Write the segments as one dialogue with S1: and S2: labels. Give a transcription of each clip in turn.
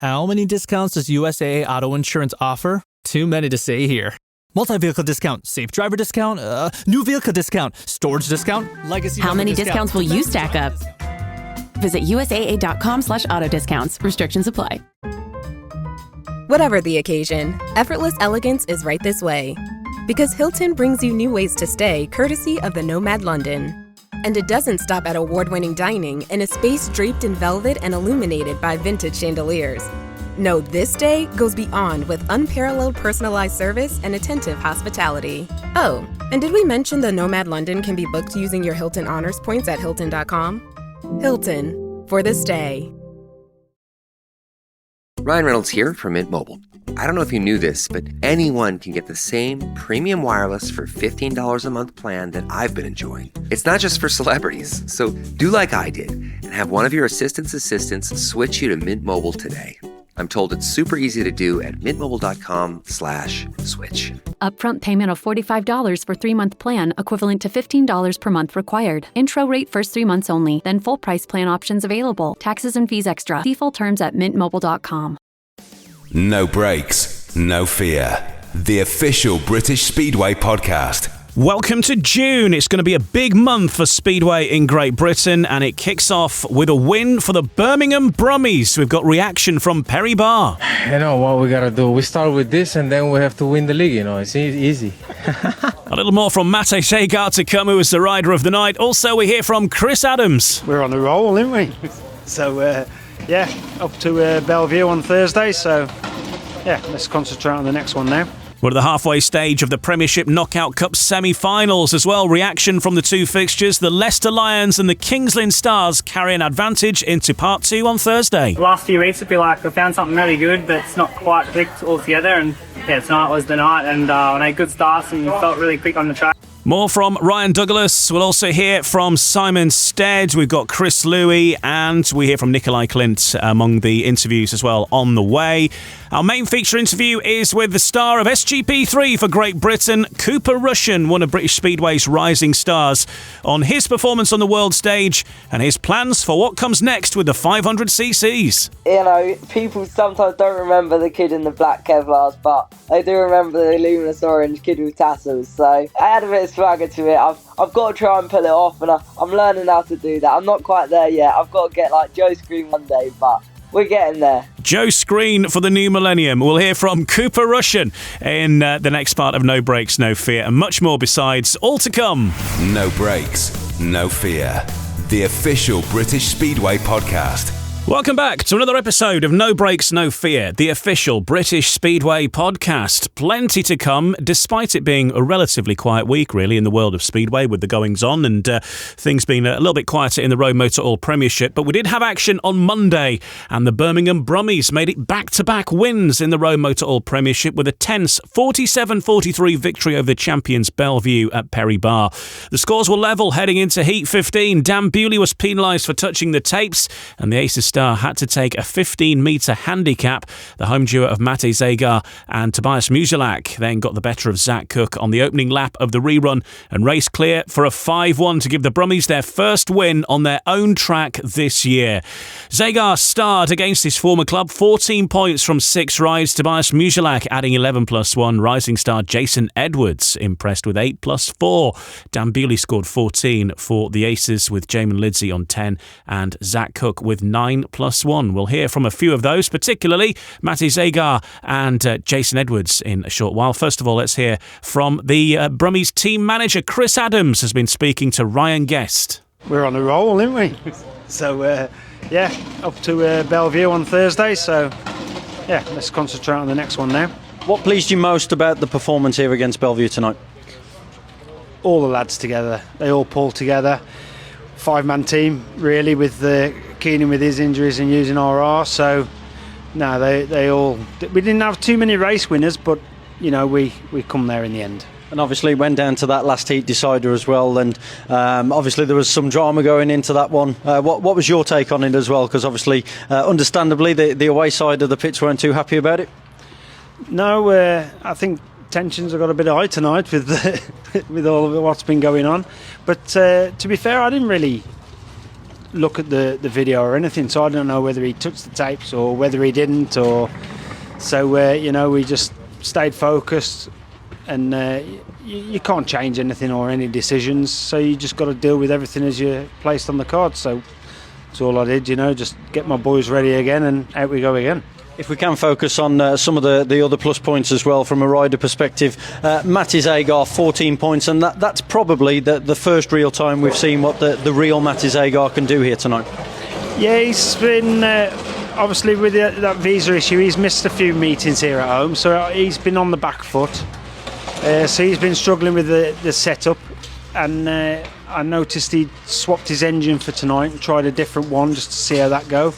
S1: How many discounts does USAA Auto Insurance offer? Too many to say here. Multi-vehicle discount, safe driver discount, new vehicle discount, storage discount, legacy.
S2: How many discounts will you stack up? Visit USAA.com/auto discounts. Restrictions apply.
S3: Whatever the occasion, effortless elegance is right this way. Because Hilton brings you new ways to stay courtesy of the Nomad London. And it doesn't stop at award-winning dining in a space draped in velvet and illuminated by vintage chandeliers. No, this day goes beyond with unparalleled personalized service and attentive hospitality. Oh, and did we mention the Nomad London can be booked using your Hilton Honors points at Hilton.com? Hilton, for this day.
S4: Ryan Reynolds here from Mint Mobile. I don't know if you knew this, but anyone can get the same premium wireless for $15 a month plan that I've been enjoying. It's not just for celebrities, so do like I did and have one of your assistants switch you to Mint Mobile today. I'm told it's super easy to do at mintmobile.com/switch.
S2: Upfront payment of $45 for 3-month plan, equivalent to $15 per month required. Intro rate first 3 months only, then full price plan options available. Taxes and fees extra. See full terms at mintmobile.com.
S5: No brakes, no fear. The official British Speedway podcast.
S6: Welcome to June. It's going to be a big month for Speedway in Great Britain, and it kicks off with a win for the Birmingham Brumies. We've got reaction from Perry Barr.
S7: You know what we got to do? We start with this and then we have to win the league, It's easy.
S6: A little more from Matej Zagar to come, who was the rider of the night. Also, we hear from Chris Adams.
S8: We're on the roll, aren't we? So, up to Belle Vue on Thursday. So, let's concentrate on the next one now.
S6: We're at the halfway stage of the Premiership Knockout Cup semi-finals as well. Reaction from the two fixtures. The Leicester Lions and the Kings Lynn Stars carry an advantage into part 2 on Thursday.
S9: The last few weeks, I feel like I found something really good, but it's not quite clicked altogether. And tonight was the night, and I had good starts and felt really quick on the track.
S6: More from Ryan Douglas. We'll also hear from Simon Stead. We've got Chris Louis, and we hear from Nicolai Klindt among the interviews as well on the way. Our main feature interview is with the star of SGP3 for Great Britain, Cooper Rushen, one of British Speedway's rising stars, on his performance on the world stage and his plans for what comes next with the 500cc's.
S10: People sometimes don't remember the kid in the black Kevlars, but I do remember the luminous orange kid with tassels. So I had a bit of swagger to it. I've got to try and pull it off, and I'm learning how to do that. I'm not quite there yet. I've got to get like Joe Screen one day, but we're getting there.
S6: Joe Screen for the new millennium. We'll hear from Cooper Rushen in the next part of No Brakes, No Fear, and much more besides. All to come.
S5: No brakes, no fear. The official British Speedway podcast.
S6: Welcome back to another episode of No Brakes, No Fear, the official British Speedway podcast. Plenty to come, despite it being a relatively quiet week, really, in the world of Speedway with the goings-on and things being a little bit quieter in the ROWE Motor Oil Premiership. But we did have action on Monday, and the Birmingham Brumies made it back-to-back wins in the ROWE Motor Oil Premiership with a tense 47-43 victory over the champions Belle Vue at Perry Barr. The scores were level heading into Heat 15. Dan Bewley was penalised for touching the tapes, and the Aces star had to take a 15-metre handicap. The home duo of Matej Zagar and Tobias Musilak then got the better of Zach Cook on the opening lap of the rerun and raced clear for a 5-1 to give the Brummies their first win on their own track this year. Zagar starred against his former club, 14 points from 6 rides. Tobias Musilak adding 11+1. Rising star Jason Edwards impressed with 8+4. Dan Bewley scored 14 for the Aces with Jamin Lidsey on 10 and Zach Cook with 9+1. We'll hear from a few of those, particularly Matej Zagar and Jason Edwards in a short while. First of all, let's hear from the Brummies team manager. Chris Adams has been speaking to Ryan Guest.
S8: We're on the roll, aren't we? So, up to Belle Vue on Thursday. So, let's concentrate on the next one now.
S11: What pleased you most about the performance here against Belle Vue tonight?
S8: All the lads together. They all pulled together. 5-man team, really, with Keenan with his injuries and using RR. So, no, they all... We didn't have too many race winners, but, we come there in the end.
S11: And obviously it went down to that last heat decider as well, and obviously there was some drama going into that one. What was your take on it as well? Because obviously, understandably, the away side of the pitch weren't too happy about it.
S8: No, I think tensions have got a bit high tonight with with all of what's been going on. But to be fair, I didn't really look at the video or anything, so I don't know whether he touched the tapes or whether he didn't. So we just stayed focused, and you can't change anything or any decisions, so you just got to deal with everything as you're placed on the card. So that's all I did, just get my boys ready again, and out we go again.
S11: If we can focus on some of the other plus points as well from a rider perspective, Matej Zagar 14 points, and that's probably the first real time we've seen what the real Matej Zagar can do here tonight.
S8: Yeah, he's been obviously with that visa issue, he's missed a few meetings here at home, so he's been on the back foot, so he's been struggling with the setup, and I noticed he swapped his engine for tonight and tried a different one just to see how that go,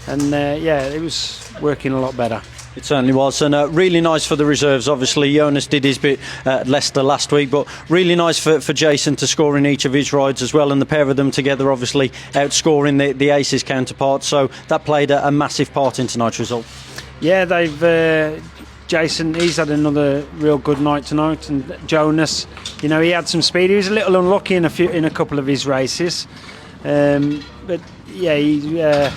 S8: and it was working a lot better.
S11: It certainly was, and really nice for the reserves. Obviously Jonas did his bit at Leicester last week, but really nice for Jason to score in each of his rides as well, and the pair of them together obviously outscoring the Aces counterparts, so that played a massive part in tonight's result.
S8: Yeah, Jason, he's had another real good night tonight, and Jonas, he had some speed. He was a little unlucky in a couple of his races, but yeah,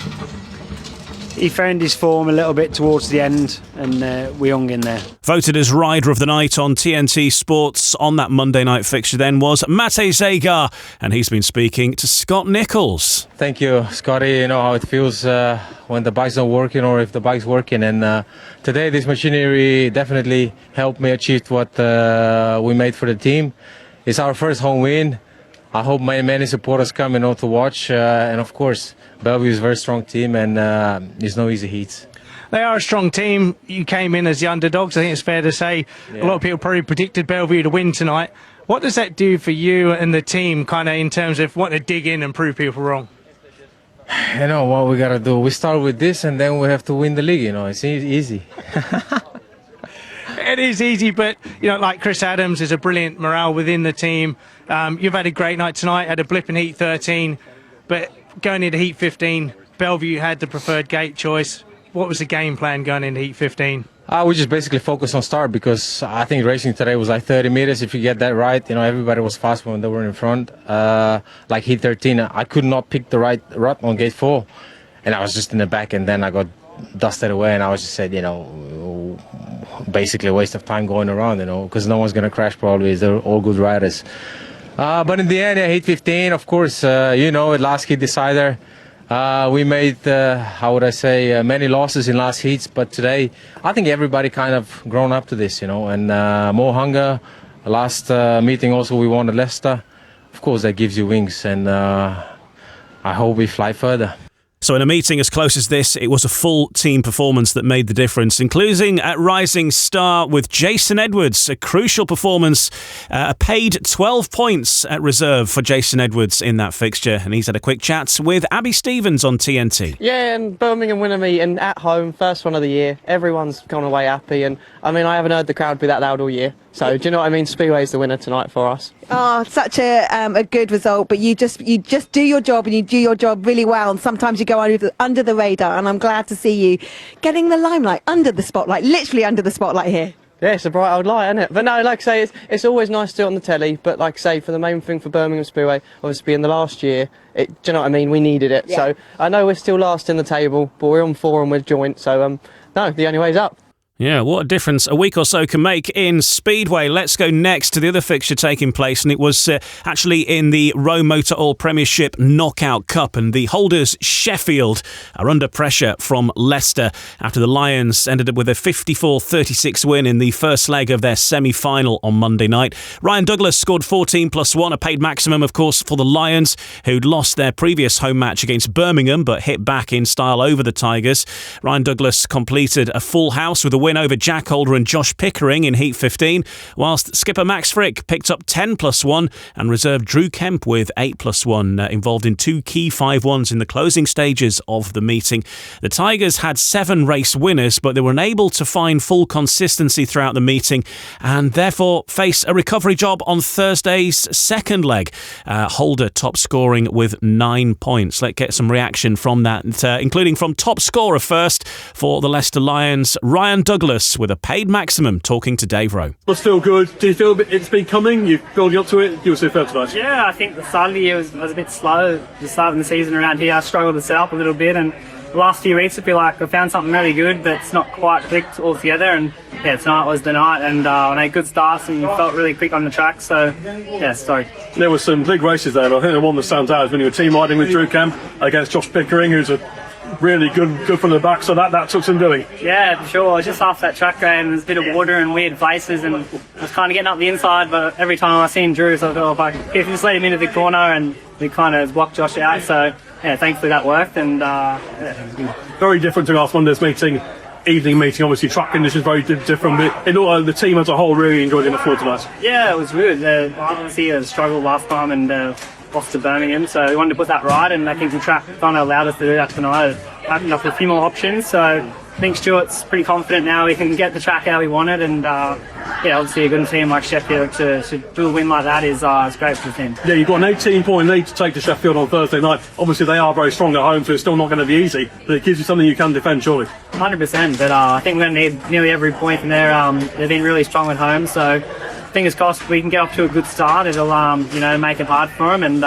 S8: he found his form a little bit towards the end, and we hung in there.
S6: Voted as Rider of the Night on TNT Sports on that Monday night fixture then was Matej Zagar, and he's been speaking to Scott Nichols.
S7: Thank you, Scotty. You know how it feels when the bike's not working or if the bike's working, and today this machinery definitely helped me achieve what we made for the team. It's our first home win. I hope many supporters come to watch, and of course Belle Vue is a very strong team, and there's no easy heats.
S12: They are a strong team. You came in as the underdogs, I think it's fair to say. Yeah. A lot of people probably predicted Belle Vue to win tonight. What does that do for you and the team, kind of in terms of wanting to dig in and prove people wrong?
S7: What we got to do, we start with this and then we have to win the league, it's easy.
S12: It is easy, but like Chris Adams, there's a brilliant morale within the team. You've had a great night tonight, had a blip in Heat 13, but going into Heat 15, Belle Vue had the preferred gate choice. What was the game plan going into Heat 15?
S7: We just basically focused on start, because I think racing today was like 30 meters. If you get that right, everybody was fast when they were in front. Like Heat 13, I could not pick the right rut on gate 4, and I was just in the back, and then I got dusted away, and I was just said, basically a waste of time going around, because no one's going to crash probably. They're all good riders. But in the end, Heat 15, of course, last heat decider. We made, many losses in last heats, but today I think everybody kind of grown up to this, and more hunger. Last meeting also we won at Leicester. Of course, that gives you wings, and I hope we fly further.
S6: So in a meeting as close as this, it was a full team performance that made the difference, including at Rising Star with Jason Edwards, a crucial performance, a paid 12 points at reserve for Jason Edwards in that fixture, and he's had a quick chat with Abby Stevens on TNT.
S13: Yeah, and Birmingham winner meeting at home, first one of the year. Everyone's gone away happy, and I haven't heard the crowd be that loud all year. So do you know what I mean? Speedway's the winner tonight for us.
S14: Oh, such a good result, but you just do your job, and you do your job really well, and sometimes you go under the radar, and I'm glad to see you getting the limelight, under the spotlight, literally under the spotlight here.
S13: Yeah, it's a bright old light, isn't it? But no, like I say, it's always nice to do it on the telly, but like I say, for the main thing for Birmingham Speedway, obviously in the last year, do you know what I mean? We needed it. Yeah. So I know we're still last in the table, but we're on 4 and we're joint, so no, the only way's up.
S6: Yeah, what a difference a week or so can make in Speedway. Let's go next to the other fixture taking place, and it was actually in the ROWE Motor Oil Premiership Knockout Cup, and the holders Sheffield are under pressure from Leicester after the Lions ended up with a 54-36 win in the first leg of their semi-final on Monday night. Ryan Douglas scored 14+1, a paid maximum, of course, for the Lions, who'd lost their previous home match against Birmingham but hit back in style over the Tigers. Ryan Douglas completed a full house with a win over Jack Holder and Josh Pickering in Heat 15, whilst skipper Max Frick picked up 10+1 and reserve Drew Kemp with 8+1, involved in 2 key 5-1s in the closing stages of the meeting. The Tigers had 7 race winners, but they were unable to find full consistency throughout the meeting and therefore face a recovery job on Thursday's second leg. Holder top scoring with 9 points. Let's get some reaction from that, including from top scorer first for the Leicester Lions, Ryan Douglas. Douglas with a paid maximum talking to Dave Rowe.
S15: Must feel good. Do you feel it's been coming? You're building up to it? You were superb tonight.
S9: Yeah, I think the start of the year was a bit slow. The start of the season around here, I struggled to set up a little bit, and the last few weeks I feel like I found something really good, but it's not quite clicked all together. And yeah, tonight was the night, and I made good starts and felt really quick on the track. So yeah, sorry.
S15: There were some big races there, and I think the one that stands out is when you were team riding with Drew Kemp against Josh Pickering, who's a really good from the back. So that took some doing.
S9: Yeah, for sure. Just after that track game, there's a bit of water and weird places, and I was kind of getting up the inside. But every time I seen Drew, so I thought, if you just let him into the corner, and we kind of blocked Josh out. So yeah, thankfully that worked, and
S15: very different to last Monday's meeting. Evening meeting, obviously track conditions very different, but in all, the team as a whole really enjoyed the floor tonight.
S9: Yeah, it was good. Obviously struggled last time and lost to Birmingham, so we wanted to put that right, and I think the track kind of allowed us to do that tonight. It opened up a few more options, so I think Stuart's pretty confident now we can get the track how we wanted, and yeah, obviously a good team like Sheffield to do a win like that is great for the team.
S15: Yeah, you've got an 18-point lead to take to Sheffield on Thursday night. Obviously they are very strong at home, so it's still not going to be easy, but it gives you something you can defend, surely.
S9: 100%, but I think we're going to need nearly every point from there. They've been really strong at home, so fingers crossed we can get off to a good start. It'll make it hard for them and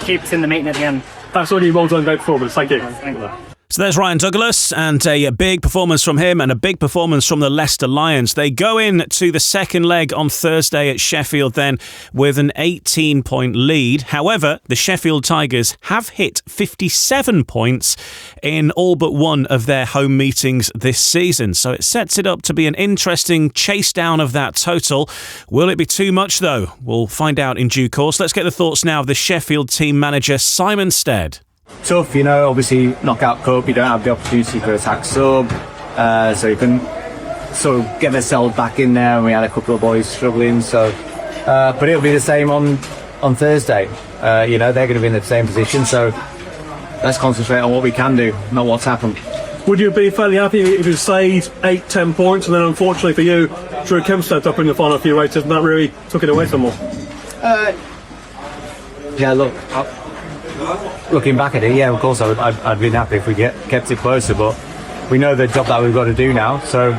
S9: keep us in the meeting at the end.
S15: That's all you. Well done, great performance. Thank you.
S9: Thank you.
S6: So there's Ryan Douglas, and a big performance from him and a big performance from the Leicester Lions. They go in to the second leg on Thursday at Sheffield then with an 18-point lead. However, the Sheffield Tigers have hit 57 points in all but one of their home meetings this season. So it sets it up to be an interesting chase down of that total. Will it be too much though? We'll find out in due course. Let's get the thoughts now of the Sheffield team manager Simon Stead.
S16: Tough, obviously knockout cup, you don't have the opportunity for attack sub, so you can sort of get themselves back in there, and we had a couple of boys struggling, so but it'll be the same on Thursday. They're going to be in the same position, so let's concentrate on what we can do, not what's happened.
S15: Would you be fairly happy if you saved 8-10 points, and then unfortunately for you, Drew Kemp stepped up in the final few races and that really took it away some more?
S16: Yeah, look, looking back at it, yeah, of course I'd been happy if we kept it closer, but we know the job that we've got to do now, so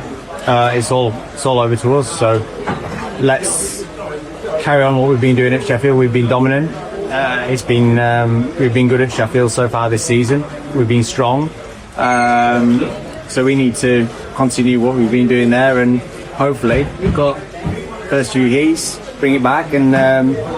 S16: it's all over to us. So let's carry on what we've been doing at Sheffield. We've been dominant. We've been good at Sheffield so far this season. We've been strong, so we need to continue what we've been doing there, and hopefully we've got first few heats, bring it back, and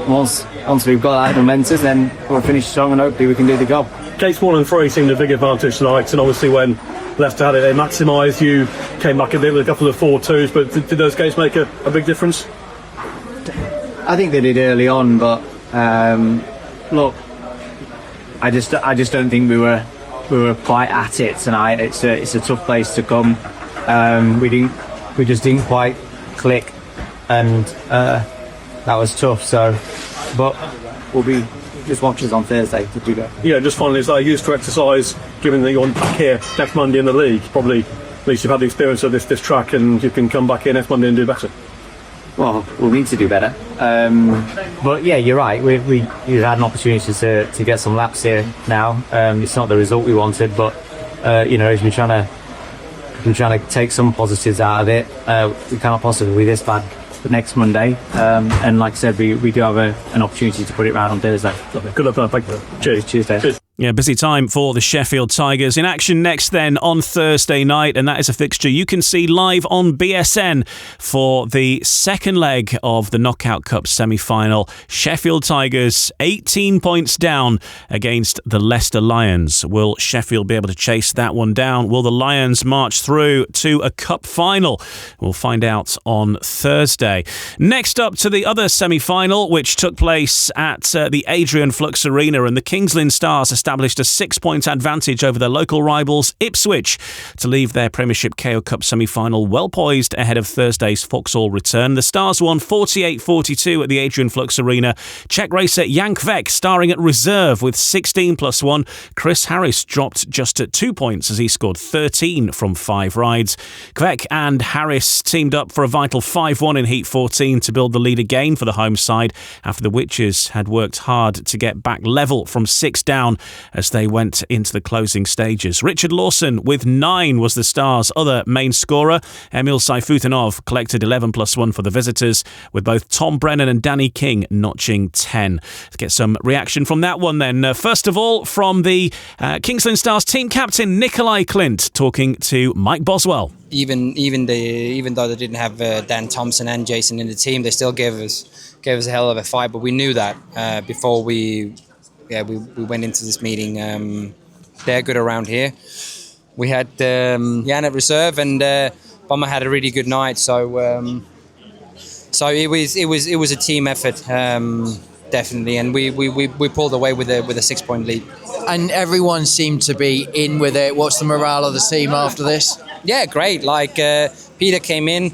S16: once we've got that momentum, then we'll finish strong and hopefully we can do the job.
S15: Gates 1 and 3 seemed a big advantage tonight, and obviously when Leicester had it, they maximised. You came back a bit with a couple of 4-2s, but did those games make a big difference?
S16: I think they did early on, but look, I just don't think we were quite at it tonight. It's a tough place to come. We just didn't quite click, and that was tough. So, but we'll be just watch us on Thursday to do that.
S15: Yeah, just finally, as I used to exercise, given that you're back here next Monday in the league, probably at least you've had the experience of this track, and you can come back here next Monday and do better.
S16: Well, we'll need to do better. But yeah, you're right. We had an opportunity to get some laps here now. It's not the result we wanted, but as we're trying to take some positives out of it, we cannot possibly be this bad next Monday. And like I said, we do have an opportunity to put it round on Thursday.
S15: Good luck, thank you. Cheers.
S16: Cheers, Dave. Cheers.
S6: Yeah, busy time for the Sheffield Tigers. In action next then on Thursday night, and that is a fixture you can see live on BSN for the second leg of the Knockout Cup semi-final. Sheffield Tigers 18 points down against the Leicester Lions. Will Sheffield be able to chase that one down? Will the Lions march through to a cup final? We'll find out on Thursday. Next up to the other semi-final, which took place at the Adrian Flux Arena, and the Kings Lynn Stars established a 6-point advantage over their local rivals Ipswich to leave their Premiership KO Cup semi-final well poised ahead of Thursday's Vauxhall return. The Stars won 48-42 at the Adrian Flux Arena. Czech racer Jan Kvek starring at reserve with 16+1. Chris Harris dropped just at 2 points as he scored 13 from 5 rides. Kvek and Harris teamed up for a vital 5-1 in Heat 14 to build the lead again for the home side after the Witches had worked hard to get back level from 6 down as they went into the closing stages. Richard Lawson with 9 was the Stars' other main scorer. Emil Sayfutinov collected 11+1 for the visitors, with both Tom Brennan and Danny King notching 10. Let's get some reaction from that one then. First of all, from the Kings Lynn Stars team captain Nicolai Klindt talking to Mike Boswell.
S17: Even though they didn't have Dan Thompson and Jason in the team, they still gave us a hell of a fight. But we knew that before we went into this meeting. They're good around here. We had Jan at reserve, and Bomber had a really good night. So it was a team effort, definitely, and we pulled away with a 6-point lead.
S18: And everyone seemed to be in with it. What's the morale of the team after this?
S17: Yeah, great. Like Peter came in,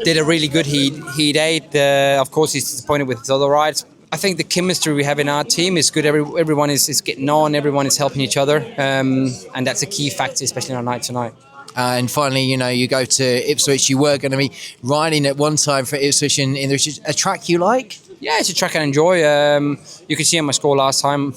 S17: did a really good heat 8. Of course, he's disappointed with his other rides. I think the chemistry we have in our team is good. Everyone is getting on. Everyone is helping each other, and that's a key factor, especially on a night tonight.
S18: And finally, you go to Ipswich. You were going to be riding at one time for Ipswich in a track you like?
S17: Yeah, it's a track I enjoy. You can see on my score last time.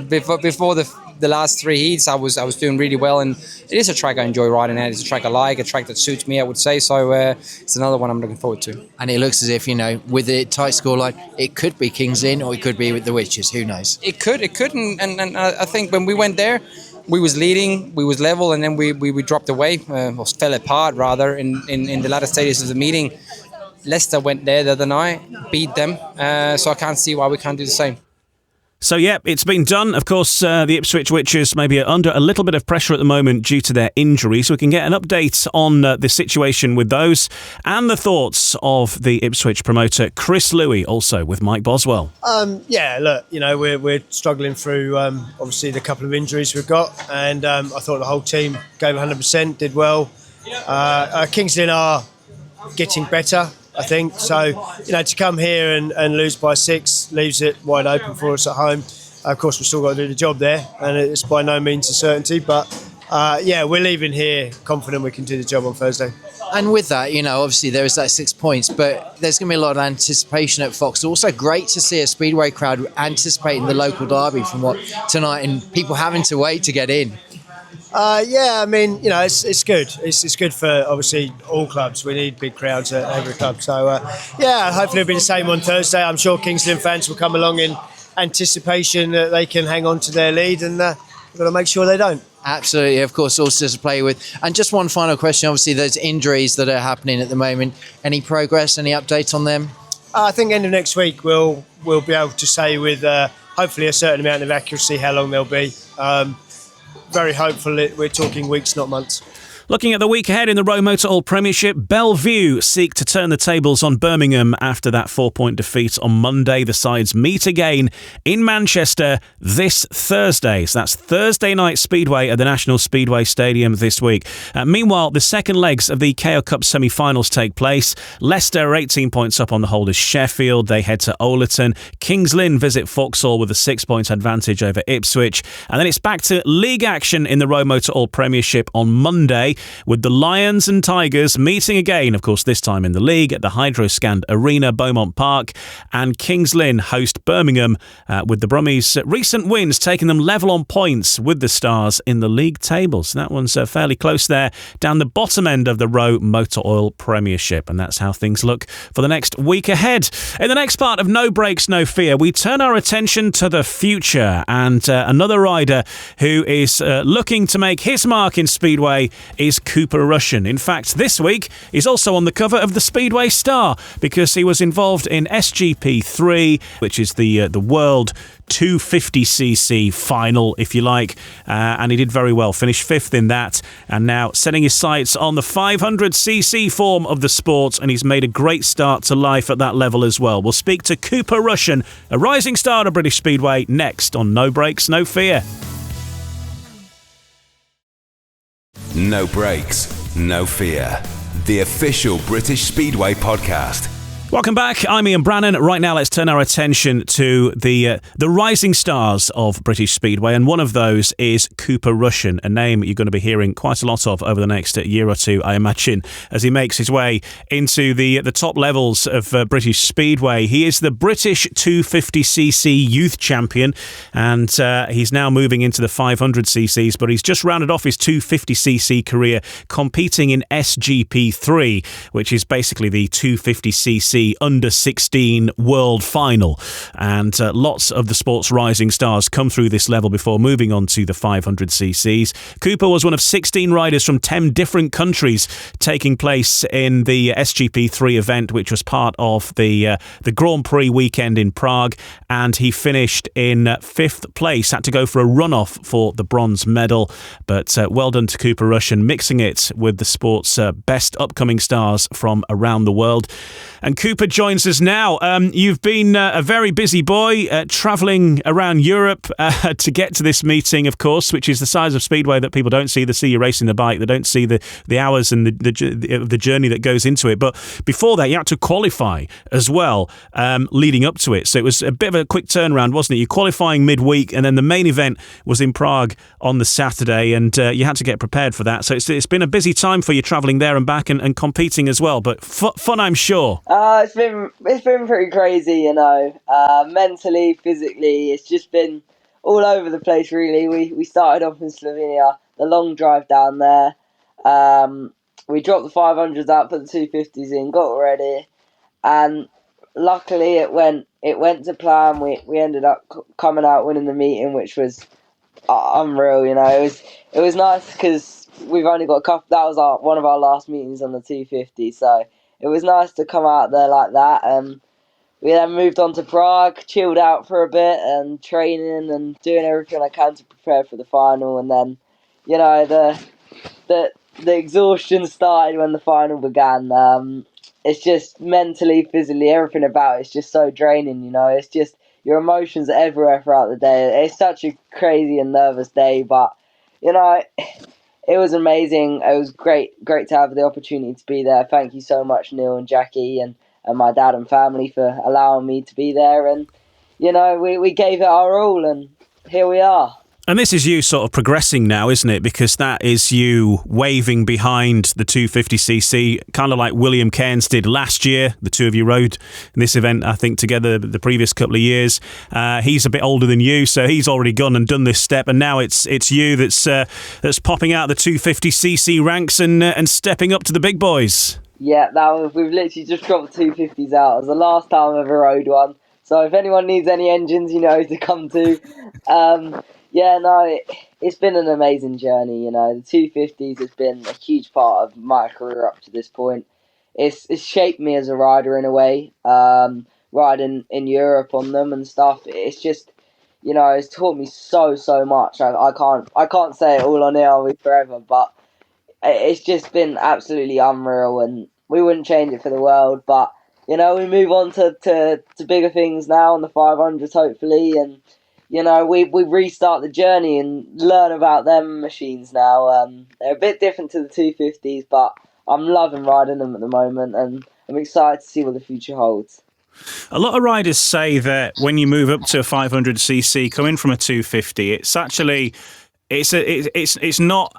S17: before the last 3 heats, I was doing really well, and it is a track I enjoy riding at. It's a track I like, a track that suits me, I would say. So it's another one I'm looking forward to.
S18: And it looks as if, with the tight scoreline, it could be Kings Lynn or it could be with the Witches. Who knows?
S17: It could, and I think when we went there, we was leading, we was level, and then we dropped away, or fell apart rather, in the latter stages of the meeting. Leicester went there the other night, beat them, so I can't see why we can't do the same.
S6: So, yeah, it's been done. Of course, the Ipswich Witches may be under a little bit of pressure at the moment due to their injuries. We can get an update on the situation with those and the thoughts of the Ipswich promoter, Chris Louis, also with Mike Boswell.
S19: Yeah, look, we're struggling through, obviously, the couple of injuries we've got. And I thought the whole team gave 100%, did well. Kings Lynn are getting better, I think. So, to come here and lose by 6 leaves it wide open for us at home. Of course, we've still got to do the job there, and it's by no means a certainty. But, we're leaving here confident we can do the job on Thursday.
S18: And with that, obviously there is that 6 points, but there's going to be a lot of anticipation at Fox. Also great to see a Speedway crowd anticipating the local derby from tonight and people having to wait to get in.
S19: It's good. It's good for, obviously, all clubs. We need big crowds at every club. So, hopefully it'll be the same on Thursday. I'm sure Kings Lynn fans will come along in anticipation that they can hang on to their lead, and we've got to make sure they don't.
S18: Absolutely, of course, also to play with. And just one final question. Obviously, there's injuries that are happening at the moment. Any progress, any updates on them?
S19: I think end of next week we'll be able to say with hopefully a certain amount of accuracy how long they'll be. Very hopeful we're talking weeks, not months.
S6: Looking at the week ahead in the ROWE Motor Oil Premiership, Belle Vue seek to turn the tables on Birmingham after that 4-point defeat on Monday. The sides meet again in Manchester this Thursday. So that's Thursday night Speedway at the National Speedway Stadium this week. Meanwhile, the second legs of the KO Cup semi-finals take place. Leicester are 18 points up on the holders Sheffield. They head to Overton. Kings Lynn visit Vauxhall with a 6-point advantage over Ipswich. And then it's back to league action in the ROWE Motor Oil Premiership on Monday, with the Lions and Tigers meeting again, of course, this time in the league at the Hydroscand Arena, Beaumont Park. And Kings Lynn host Birmingham, with the Brumies' recent wins taking them level on points with the Stars in the league tables. That one's fairly close there, down the bottom end of the ROWE Motor Oil Premiership. And that's how things look for the next week ahead. In the next part of No Breaks, No Fear, we turn our attention to the future. And another rider who is looking to make his mark in Speedway is Cooper Rushen. In fact, this week he's also on the cover of the Speedway Star because he was involved in SGP3, which is the world 250cc final, if you like, and he did very well, finished 5th in that, and now setting his sights on the 500cc form of the sport, and he's made a great start to life at that level as well. We'll speak to Cooper Rushen, a rising star of British Speedway, next on No Breaks, No Fear.
S5: No Breaks, No Fear, the official British Speedway podcast.
S6: Welcome back. I'm Ian Brannan. Right now, let's turn our attention to the rising stars of British Speedway, and one of those is Cooper Rushen, a name you're going to be hearing quite a lot of over the next year or two, I imagine, as he makes his way into the top levels of British Speedway. He is the British 250cc youth champion, and he's now moving into the 500cc's, but he's just rounded off his 250cc career competing in SGP3, which is basically the 250cc under 16 world final, and lots of the sport's rising stars come through this level before moving on to the 500cc's. Cooper was one of 16 riders from 10 different countries taking place in the SGP3 event, which was part of the Grand Prix weekend in Prague, and he finished in 5th place. Had to go for a runoff for the bronze medal, but well done to Cooper Rushen, mixing it with the sport's best upcoming stars from around the world. And Cooper joins us now. You've been a very busy boy, travelling around Europe to get to this meeting, of course, which is the size of Speedway that people don't see. They see you racing the bike. They don't see the hours and the journey that goes into it. But before that, you had to qualify as well, leading up to it. So it was a bit of a quick turnaround, wasn't it? You're qualifying midweek, and then the main event was in Prague on the Saturday, and you had to get prepared for that. So it's been a busy time for you travelling there and back and competing as well. But fun, I'm sure.
S10: It's been pretty crazy, you know. Mentally, physically, it's just been all over the place, really. We started off in Slovenia, the long drive down there. We dropped the 500s out, put the 250s in, got ready, and luckily it went to plan. We ended up coming out winning the meeting, which was unreal, you know. It was nice because we've only got a couple. That was one of our last meetings on the 250, so it was nice to come out there like that. We then moved on to Prague, chilled out for a bit and training and doing everything I can to prepare for the final. And then, you know, the exhaustion started when the final began. It's just mentally, physically, everything about it's just so draining, you know. It's just your emotions are everywhere throughout the day. It's such a crazy and nervous day, but, you know, it was amazing. It was great to have the opportunity to be there. Thank you so much, Neil and Jackie and my dad and family for allowing me to be there. And, you know, we gave it our all, and here we are.
S6: And this is you sort of progressing now, isn't it? Because that is you waving behind the 250cc, kind of like William Cairns did last year. The two of you rode this event, I think, together the previous couple of years. He's a bit older than you, so he's already gone and done this step. And now it's you that's popping out the 250cc ranks and stepping up to the big boys.
S10: Yeah, we've literally just dropped the 250s out. It was the last time I ever rode one. So if anyone needs any engines, you know, to come to. Yeah, no, it's been an amazing journey, you know. The 250s has been a huge part of my career up to this point. It's shaped me as a rider in a way, riding in Europe on them and stuff. It's just, you know, it's taught me so much. I can't say it all on air forever, but it's just been absolutely unreal, and we wouldn't change it for the world. But, you know, we move on to bigger things now on the 500s, hopefully, and, you know, we restart the journey and learn about them machines now. They're a bit different to the 250s, but I'm loving riding them at the moment, and I'm excited to see what the future holds.
S6: A lot of riders say that when you move up to a 500cc, coming from a 250, it's actually it's not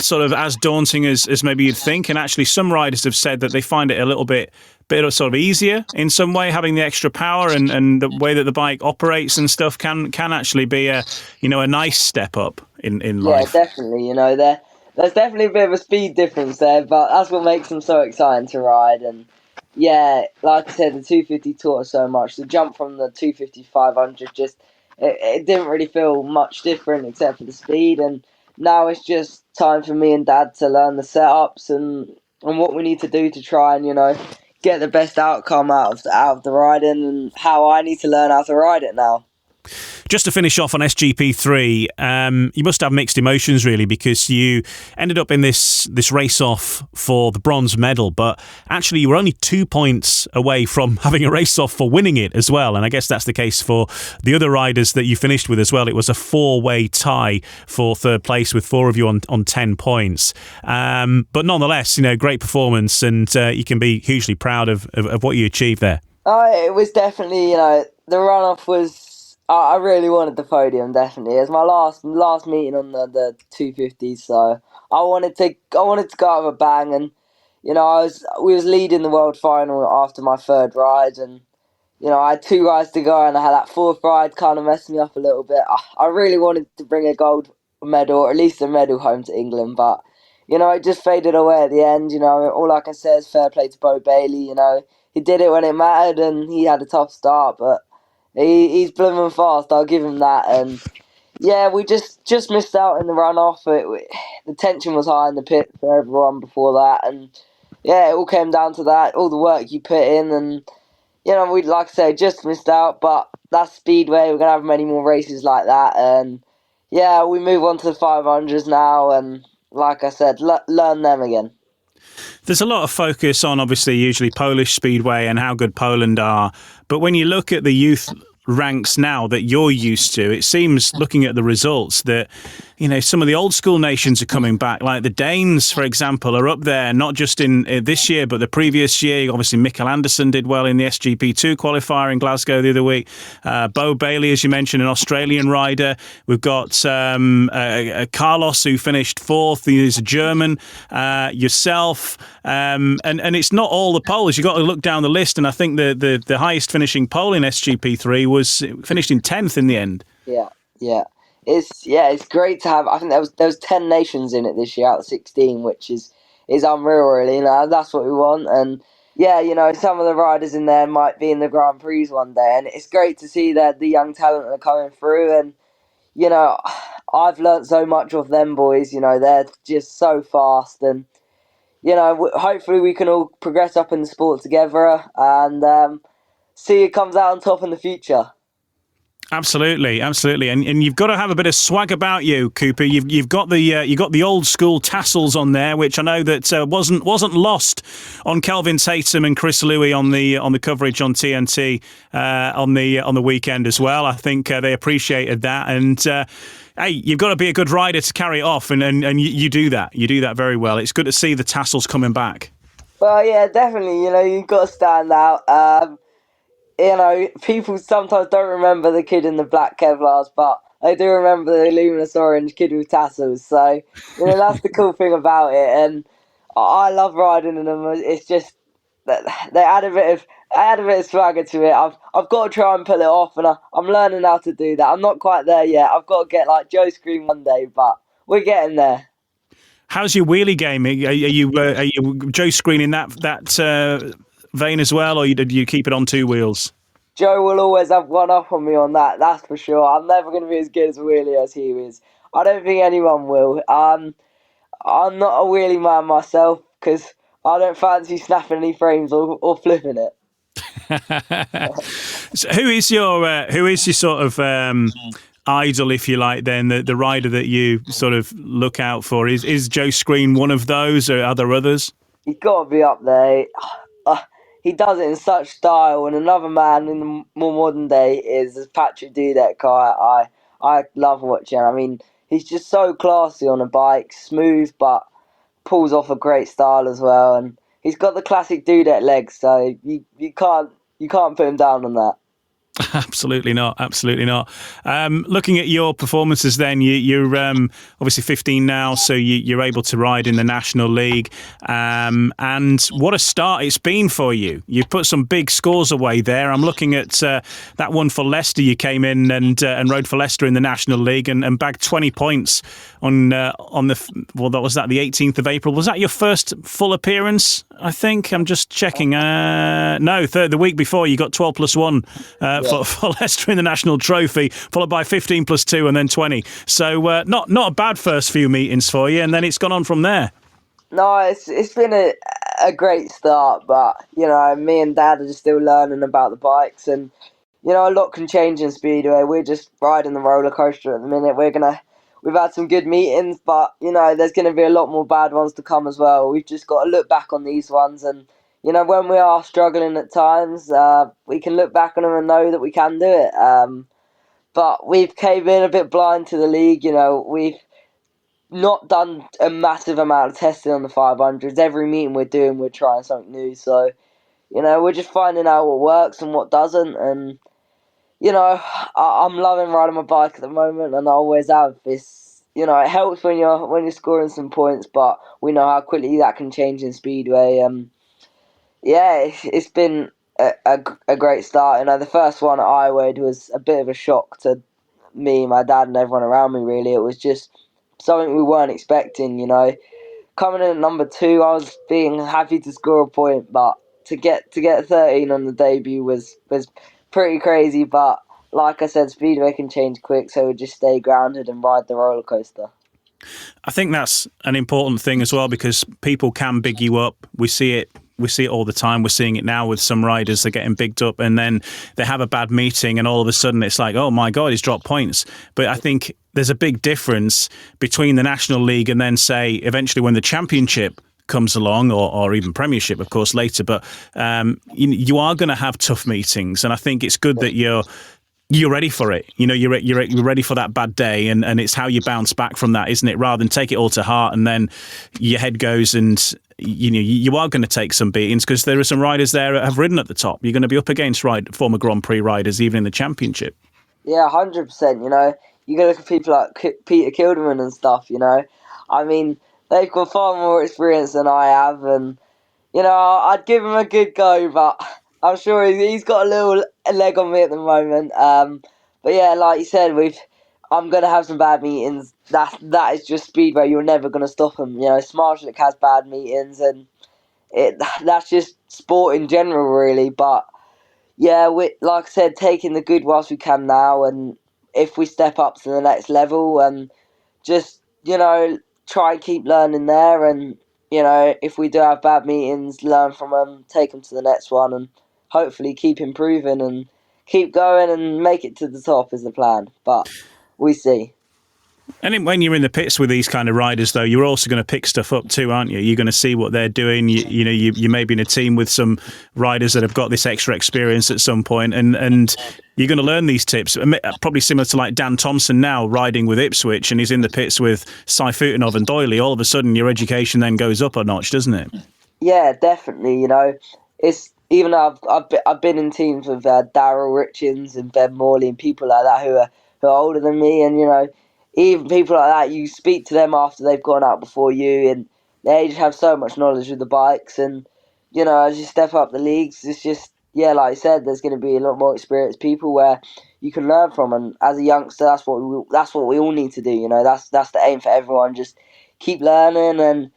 S6: sort of as daunting as maybe you'd think. And actually, some riders have said that they find it a little bit sort of easier in some way, having the extra power and the way that the bike operates and stuff can actually be a nice step up in life.
S10: Yeah, definitely. You know, there's definitely a bit of a speed difference there, but that's what makes them so exciting to ride. And yeah, like I said, the 250 taught us so much. The jump from the 250 500 just it didn't really feel much different except for the speed. And now it's just time for me and Dad to learn the setups and what we need to do to try and, you know, get the best outcome out of the riding, and how I need to learn how to ride it now.
S6: Just to finish off on SGP3, you must have mixed emotions really, because you ended up in this race-off for the bronze medal, but actually you were only 2 points away from having a race-off for winning it as well. And I guess that's the case for the other riders that you finished with as well. It was a 4-way tie for third place with 4 of you on 10 points. But nonetheless, great performance, and you can be hugely proud of what you achieved there.
S10: It was definitely, the run-off was, I really wanted the podium, definitely. It was my last meeting on the 250s, so I wanted to go out with a bang, and, we was leading the world final after my third ride, and, I had 2 rides to go, and I had that 4th ride kind of messed me up a little bit. I really wanted to bring a gold medal, or at least a medal home to England, but, it just faded away at the end. All I can say is fair play to Bo Bailey. He did it when it mattered, and he had a tough start, but he's blooming fast, I'll give him that. And yeah, we just missed out in the runoff. The tension was high in the pit for everyone before that, and yeah, it all came down to that, all the work you put in, and we, like I say, just missed out, but that's Speedway. We're going to have many more races like that, and yeah, we move on to the 500s now, and like I said, learn them again.
S6: There's a lot of focus on, obviously, usually Polish Speedway and how good Poland are. But when you look at the youth ranks now that you're used to, it seems, looking at the results, that some of the old school nations are coming back. Like the Danes, for example, are up there, not just in this year, but the previous year. Obviously, Mikkel Andersen did well in the SGP2 qualifier in Glasgow the other week. Bo Bailey, as you mentioned, an Australian rider. We've got Carlos, who finished 4th. He's a German. Yourself. And it's not all the Poles. You've got to look down the list, and I think the highest finishing Pole in SGP3 was finished in 10th in the end.
S10: Yeah. It's great to have. I think there was 10 nations in it this year out of 16, which is unreal, really. That's what we want. And yeah, some of the riders in there might be in the Grand Prix one day, and it's great to see that the young talent are coming through. And I've learnt so much of them boys. They're just so fast, and hopefully we can all progress up in the sport together and see who comes out on top in the future.
S6: Absolutely, and you've got to have a bit of swag about you, Cooper. You've got the old school tassels on there, which I know that wasn't lost on Kelvin Tatum and Chris Louis on the coverage on TNT on the weekend as well. I think they appreciated that, and hey, you've got to be a good rider to carry it off, and you do that. You do that very well. It's good to see the tassels coming back.
S10: Well, yeah, definitely. You've got to stand out. People sometimes don't remember the kid in the black Kevlars, but I do remember the luminous orange kid with tassels. So, that's the cool thing about it. And I love riding in them. It's just that they add a bit of swagger to it. I've got to try and pull it off, and I'm learning how to do that. I'm not quite there yet. I've got to get like Joe Screen one day, but we're getting there.
S6: How's your wheelie game? Are you Joe Screen in that vein as well, or do you keep it on 2 wheels?
S10: Joe will always have one up on me on that, that's for sure. I'm never going to be as good as a wheelie as he is. I don't think anyone will. I'm not a wheelie man myself, because I don't fancy snapping any frames or flipping it.
S6: So who is your sort of idol, if you like, then the rider that you sort of look out for? Is Joe Screen one of those, or are there others?
S10: He's got to be up there. He does it in such style, and another man in the more modern day is Patrick Dudek. I love watching. I mean, he's just so classy on a bike, smooth, but pulls off a great style as well. And he's got the classic Dudek legs, so you can't put him down on that.
S6: Absolutely not. Looking at your performances then, you're obviously 15 now, so you're able to ride in the National League. And what a start it's been for you. You've put some big scores away there. I'm looking at that one for Leicester. You came in and rode for Leicester in the National League and bagged 20 points on the 18th of April. Was that your first full appearance, I think? I'm just checking. No, the week before you got 12 plus 1 for Leicester in the National Trophy, followed by 15 plus 2 and then 20. So not a bad first few meetings for you, and then it's gone on from there.
S10: No, it's been a great start, but me and Dad are just still learning about the bikes, and a lot can change in Speedway. We're just riding the roller coaster at the minute. We've had some good meetings, but, there's going to be a lot more bad ones to come as well. We've just got to look back on these ones and, when we are struggling at times, we can look back on them and know that we can do it. But we've came in a bit blind to the league. We've not done a massive amount of testing on the 500s. Every meeting we're doing, we're trying something new. So, we're just finding out what works and what doesn't. And, I'm loving riding my bike at the moment, and I always have. It helps when you're scoring some points, but we know how quickly that can change in Speedway. It's been a great start. The first one at Iwade was a bit of a shock to me, my dad, and everyone around me. Really, it was just something we weren't expecting. Coming in at number 2, I was being happy to score a point, but to get 13 on the debut was pretty crazy. But like I said, Speedway can change quick, so we just stay grounded and ride the roller coaster.
S6: I think that's an important thing as well, because people can big you up. We see it all the time. We're seeing it now with some riders. They're getting bigged up and then they have a bad meeting and all of a sudden it's like, oh my God, he's dropped points. But I think there's a big difference between the National League and then, say, eventually when the Championship comes along, or even Premiership, of course, later. But you are going to have tough meetings, and I think it's good that you're ready for it. You're ready for that bad day, and it's how you bounce back from that, isn't it? Rather than take it all to heart and then your head goes and you are going to take some beatings, because there are some riders there that have ridden at the top. You're going to be up against former Grand Prix riders, even in the Championship.
S10: Yeah, 100%. You go look at people like Peter Kilderman and stuff. I mean, they've got far more experience than I have, and I'd give him a good go, but I'm sure he's got a little leg on me at the moment. But yeah, like you said, I'm going to have some bad meetings. That is just Speedway. You're never going to stop them. Smartlick has bad meetings, and that's just sport in general, really. But yeah, like I said, taking the good whilst we can now, and if we step up to the next level, and just try and keep learning there, and if we do have bad meetings, learn from them, take them to the next one, and hopefully keep improving and keep going and make it to the top is the plan. But we see.
S6: And when you're in the pits with these kind of riders, though, you're also going to pick stuff up too, aren't you? You're going to see what they're doing. You may be in a team with some riders that have got this extra experience at some point, and you're going to learn these tips. Probably similar to like Dan Thompson now riding with Ipswich, and he's in the pits with Saifutinov and Doyley. All of a sudden, your education then goes up a notch, doesn't it?
S10: Yeah, definitely. It's even though I've been in teams with Darryl Richins and Ben Morley and people like that who are older than me, and even people like that, you speak to them after they've gone out before you, and they just have so much knowledge with the bikes. And as you step up the leagues, it's just, yeah, like I said, there's going to be a lot more experienced people where you can learn from. And as a youngster, that's what we all need to do. That's the aim for everyone. Just keep learning and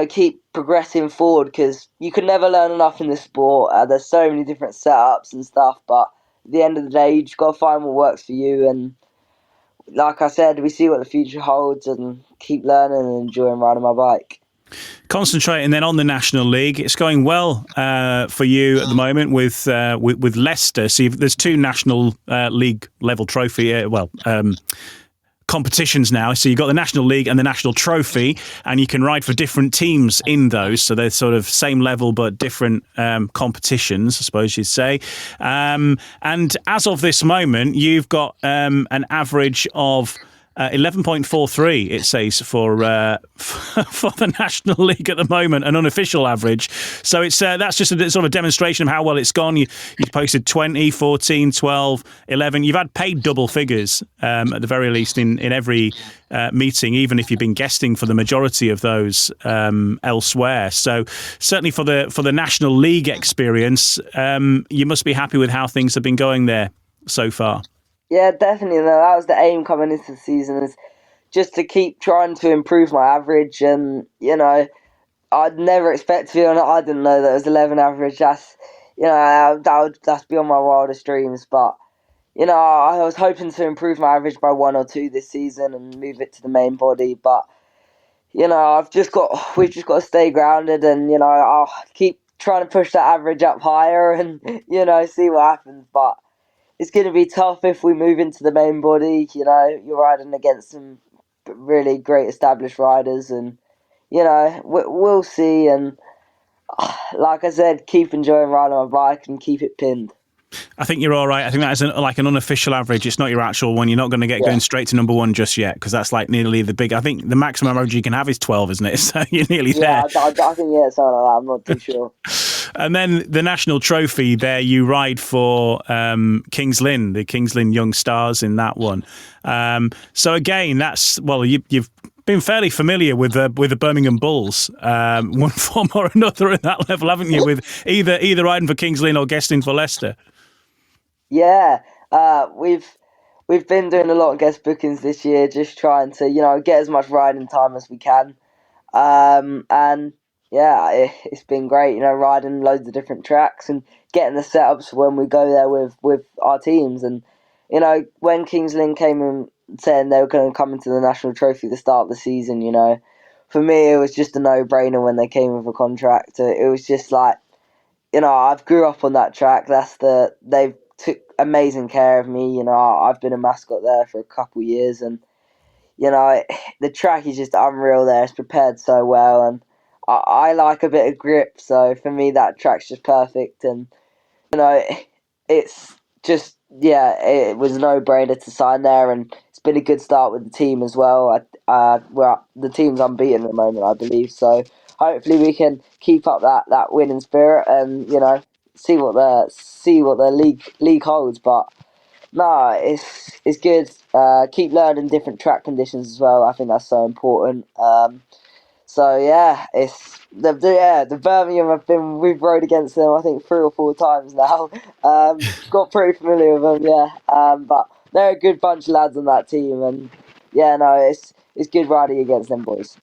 S10: keep progressing forward, because you can never learn enough in this sport. There's so many different setups and stuff, but at the end of the day, you just got to find what works for you. And like I said, we see what the future holds and keep learning and enjoying riding my bike.
S6: Concentrating then on the National League. It's going well for you at the moment with Leicester. So there's 2 National League level trophy, competitions now. So you've got the National League and the National Trophy, and you can ride for different teams in those. So they're sort of same level but different competitions, I suppose you'd say. And as of this moment, you've got an average of 11.43, it says, for the National League at the moment, an unofficial average. So it's that's just a sort of a demonstration of how well it's gone. You posted 20, 14, 12, 11. You've had paid double figures at the very least in every meeting, even if you've been guesting for the majority of those elsewhere. So certainly for the National League experience, you must be happy with how things have been going there so far.
S10: Yeah, definitely. That was the aim coming into the season, is just to keep trying to improve my average. And, I'd never expect to be on it. I didn't know that it was 11 average. That's beyond my wildest dreams. But, I was hoping to improve my average by 1 or 2 this season and move it to the main body. But, we've just got to stay grounded, and, I'll keep trying to push that average up higher and, see what happens. But it's going to be tough if we move into the main body. You know, you're riding against some really great established riders, and you know, we'll see. And like I said, keep enjoying riding my bike and keep it pinned.
S6: I think you're all right. I think that is like an unofficial average. It's not your actual one. You're not going to get going straight to number one just yet, because that's like nearly the big. I think the maximum average you can have is 12, isn't it? So you're nearly there.
S10: Yeah, I think something like that. I'm not too sure.
S6: And then the national trophy there, you ride for Kings Lynn, the Kings Lynn Young Stars in that one. So again, that's you've been fairly familiar with the Birmingham Bulls, one form or another at that level, haven't you? With either riding for Kings Lynn or guesting for Leicester.
S10: Yeah, we've been doing a lot of guest bookings this year, just trying to get as much riding time as we can, and yeah, it's been great. Riding loads of different tracks and getting the setups when we go there with our teams. And when Kings Lynn came in saying they were going to come into the national trophy at the start of the season, for me it was just a no-brainer when they came with a contract. It was just like, I've grew up on that track. They've took amazing care of me. I've been a mascot there for a couple of years, and the track is just unreal there. It's prepared so well, and I like a bit of grip, so for me that track's just perfect. And it's just it was a no-brainer to sign there, and it's been a good start with the team as well. The team's unbeaten at the moment, I believe, so hopefully we can keep up that winning spirit and see what the league holds. But no, it's good. Keep learning different track conditions as well. I think that's so important. So yeah, it's the Birmingham. We've rode against them I think 3 or 4 times now. Got pretty familiar with them, but they're a good bunch of lads on that team, and it's good riding against them boys.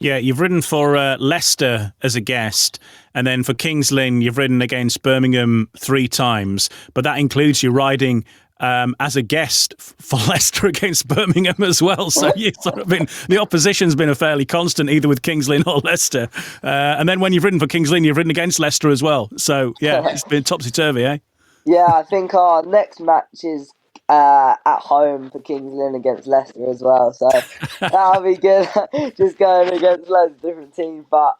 S6: Yeah, you've ridden for Leicester as a guest, and then for Kings Lynn, you've ridden against Birmingham 3 times, but that includes you riding as a guest for Leicester against Birmingham as well. So you've sort of the opposition's been a fairly constant, either with Kings Lynn or Leicester. And then when you've ridden for Kings Lynn, you've ridden against Leicester as well. So yeah, it's been topsy-turvy, eh?
S10: Yeah, I think our next match is at home for Kings Lynn against Leicester as well, so that'll be good. Just going against loads of different teams, but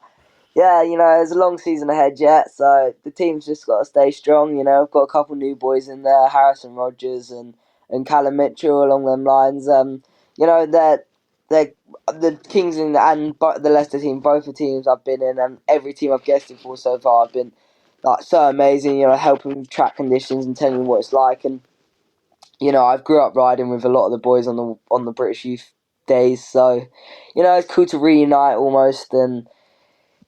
S10: yeah, there's a long season ahead yet, so the team's just got to stay strong. We've got a couple new boys in there, Harrison Rogers and Callum Mitchell along them lines. They're the Kings Lynn and the Leicester team, both the teams I've been in, and every team I've guested for so far have been so amazing. Helping with track conditions and telling you what it's like. And I've grew up riding with a lot of the boys on the British youth days, so it's cool to reunite almost. And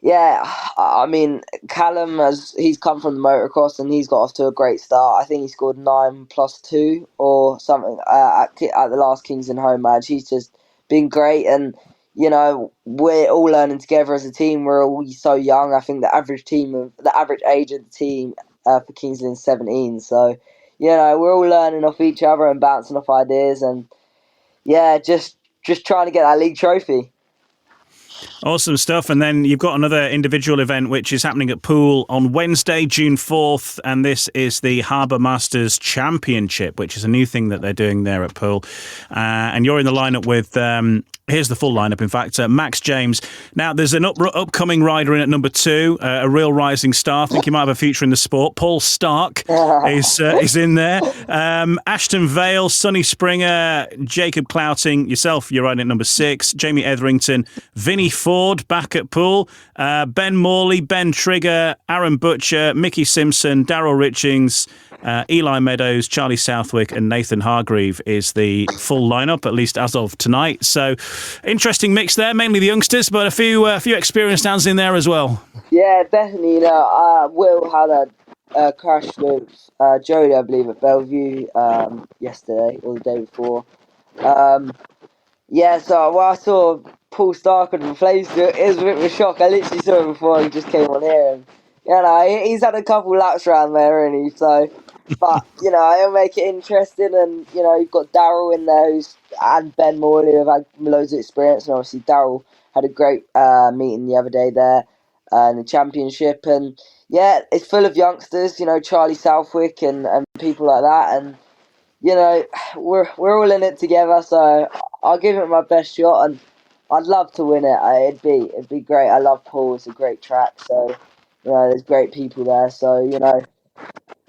S10: yeah, I mean, Callum, he's come from the motocross and he's got off to a great start. I think he scored 9+2 or something at the last Kings Lynn home match. He's just been great, and we're all learning together as a team. We're all so young. I think the average age of the team for Kings Lynn is 17. So we're all learning off each other and bouncing off ideas, and just trying to get that league trophy.
S6: Awesome stuff. And then you've got another individual event which is happening at Poole on Wednesday, June 4th, and this is the Harbour Masters Championship, which is a new thing that they're doing there at Poole. And you're in the lineup with, here's the full lineup, in fact, Max James. Now, there's an upcoming rider in at number 2, a real rising star. I think he might have a future in the sport. Paul Stark is in there. Ashton Vale, Sonny Springer, Jacob Clouting, yourself, you're riding at number 6. Jamie Etherington, Vinnie Ford back at Poole, Ben Morley, Ben Trigger, Aaron Butcher, Mickey Simpson, Darryl Richings, Eli Meadows, Charlie Southwick and Nathan Hargreave is the full lineup, at least as of tonight. So interesting mix there, mainly the youngsters, but a few experienced hands in there as well. Yeah,
S10: definitely. Will had a crash with Jody, I believe, at Belle Vue yesterday or the day before. So I saw Paul Stark had replaced it. It was a bit of a shock. I literally saw him before he just came on here, and he's had a couple laps around there, hasn't he? So, but he'll make it interesting. And you've got Darryl in there, and Ben Morley, who have had loads of experience, and obviously Darryl had a great meeting the other day there. in the Championship. And yeah, it's full of youngsters, Charlie Southwick and people like that. And, we're all in it together, so I'll give it my best shot, and I'd love to win it. It'd be great. I love Poole. It's a great track, so there's great people there. So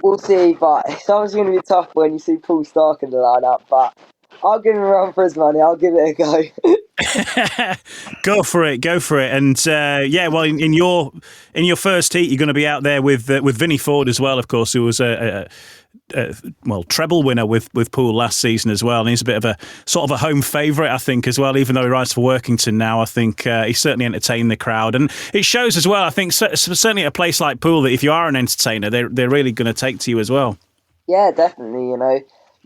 S10: we'll see. But it's obviously going to be tough when you see Paul Stark in the lineup. But I'll give him a run for his money. I'll give it a go.
S6: Go for it. And well, in your first heat, you're going to be out there with Vinnie Ford as well, of course, who was a treble winner with Poole last season as well, and he's a bit of a sort of a home favourite, I think, as well. Even though he rides for Workington now, I think he's certainly entertained the crowd, and it shows as well. I think certainly at a place like Poole, that if you are an entertainer, they're really going to take to you as well.
S10: Yeah, definitely.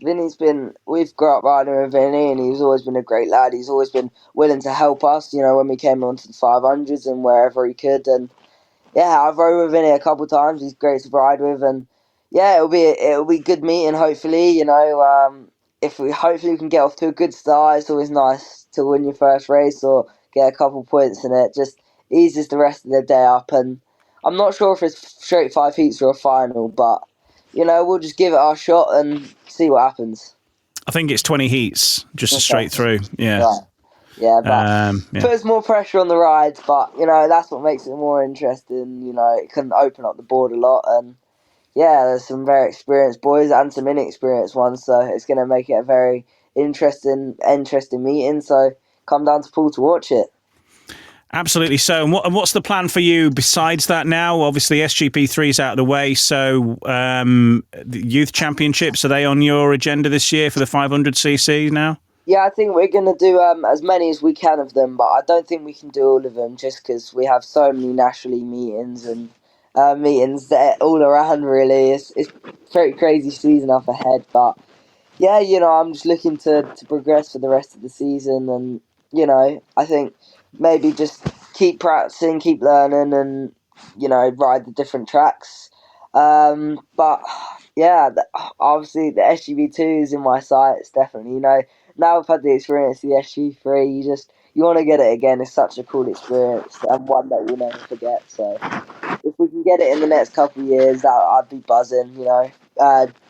S10: We've grown up riding with Vinny, and he's always been a great lad. He's always been willing to help us, when we came onto the 500s and wherever he could. And yeah, I've rode with Vinny a couple of times. He's great to ride with, and yeah, it'll be a good meeting. Hopefully, if we can get off to a good start. It's always nice to win your first race or get a couple points in it. Just eases the rest of the day up, and I'm not sure if it's straight 5 heats or a final, but we'll just give it our shot and see what happens.
S6: I think it's 20 heats, just straight through. Yeah.
S10: Right. Yeah, but puts more pressure on the rides, but that's what makes it more interesting. It can open up the board a lot, and yeah, there's some very experienced boys and some inexperienced ones, so it's going to make it a very interesting meeting. So come down to Poole to watch it.
S6: Absolutely. So, and what's the plan for you besides that now? Obviously, SGP3 is out of the way. So, the Youth Championships, are they on your agenda this year for the 500cc now?
S10: Yeah, I think we're going to do as many as we can of them, but I don't think we can do all of them just because we have so many national league meetings and meetings that all around, really. It's a very crazy season up ahead, but yeah, I'm just looking to progress for the rest of the season, and I think maybe just keep practicing, keep learning, and ride the different tracks. But yeah, obviously the SGV2 is in my sights, definitely. Now I've had the experience of the SGV3, you want to get it again. It's such a cool experience and one that we'll never forget. So if we can get it in the next couple of years, I'd be buzzing.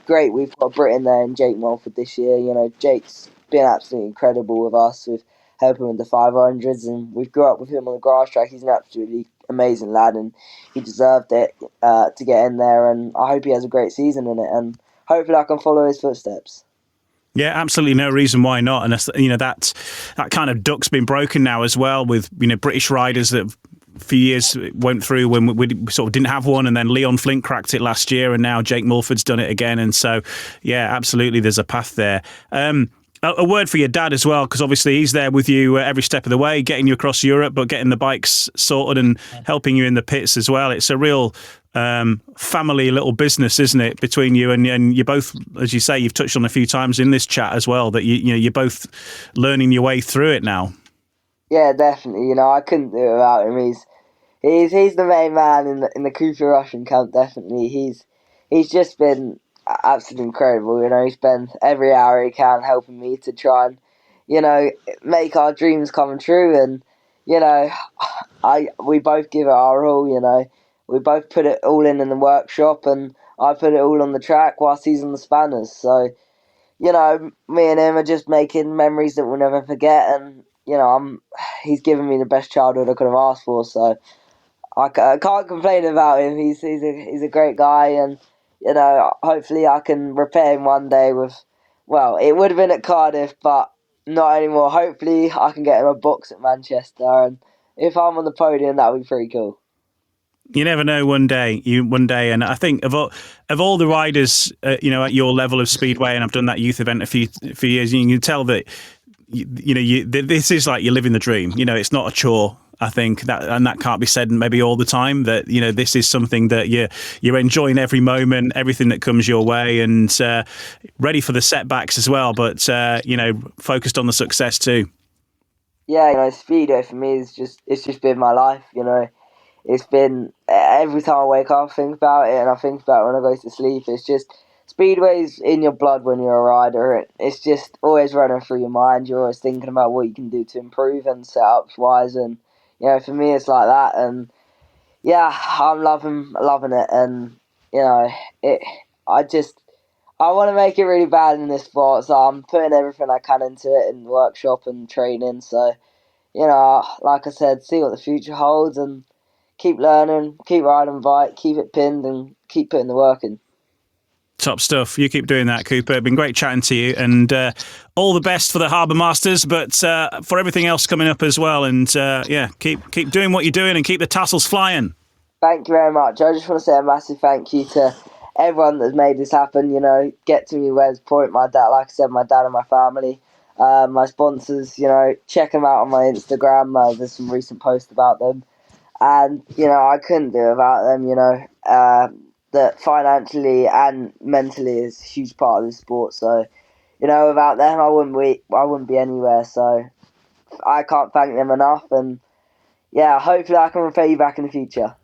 S10: Great, we've got Britain there and Jake Mulford this year. Jake's been absolutely incredible with us, with helping with the 500s, and we've grew up with him on the grass track. He's an absolutely amazing lad, and he deserved it to get in there, and I hope he has a great season in it, and hopefully I can follow his footsteps.
S6: Yeah, absolutely no reason why not. And that kind of duck's been broken now as well, with British riders that for years went through when we sort of didn't have one, and then Leon Flint cracked it last year, and now Jake Mulford's done it again. And so, yeah, absolutely, there's a path there. A word for your dad as well, because obviously he's there with you every step of the way, getting you across Europe, but getting the bikes sorted and helping you in the pits as well. It's a real family little business, isn't it, between you, and you both, as you say, you've touched on a few times in this chat as well, that you're both learning your way through it now.
S10: Yeah, definitely. I couldn't do it without him. He's the main man in the Cooper Rushen camp. Definitely, he's just been absolutely incredible. He spends every hour he can helping me to try and make our dreams come true. And we both give it our all. We both put it all in the workshop, and I put it all on the track whilst he's on the spanners. So me and him are just making memories that we'll never forget. And he's given me the best childhood I could have asked for. So I can't complain about him. He's a great guy, and hopefully I can repay him one day with, well, it would have been at Cardiff, but not anymore. Hopefully I can get him a box at Manchester, and if I'm on the podium, that would be pretty cool.
S6: You never know. One day, and I think of all the riders, at your level of Speedway, and I've done that youth event a few years, you can tell that this is like you're living the dream. It's not a chore. I think that can't be said maybe all the time, that this is something that you're enjoying every moment, everything that comes your way, and ready for the setbacks as well, but focused on the success too.
S10: Yeah, Speedway for me it's just been my life. It's been, every time I wake up I think about it, and I think about it when I go to sleep. It's just, Speedway's in your blood when you're a rider. It's just always running through your mind. You're always thinking about what you can do to improve and setups wise, and for me, it's like that. And, Yeah, I'm loving it, and you know, I want to make it really bad in this sport, so I'm putting everything I can into it in workshop and training. So, you know, like I said, see what the future holds and keep learning, keep riding bike, keep it pinned and keep putting the work in.
S6: Top stuff. You keep doing that, Cooper. Been great chatting to you, and all the best for the Harbour Masters, but for everything else coming up as well. And keep doing what you're doing and keep the tassels flying.
S10: Thank you very much. I just want to say a massive thank you to everyone that's made this happen. You know, Get To Me Wes Point, my dad, like I said, my dad and my family, my sponsors. You know, check them out on my Instagram. There's some recent posts about them, and you know, I couldn't do it without them. You know, that financially and mentally is a huge part of the sport. So, you know, without them, I wouldn't be anywhere. So, I can't thank them enough. And yeah, hopefully, I can repay you back in the future.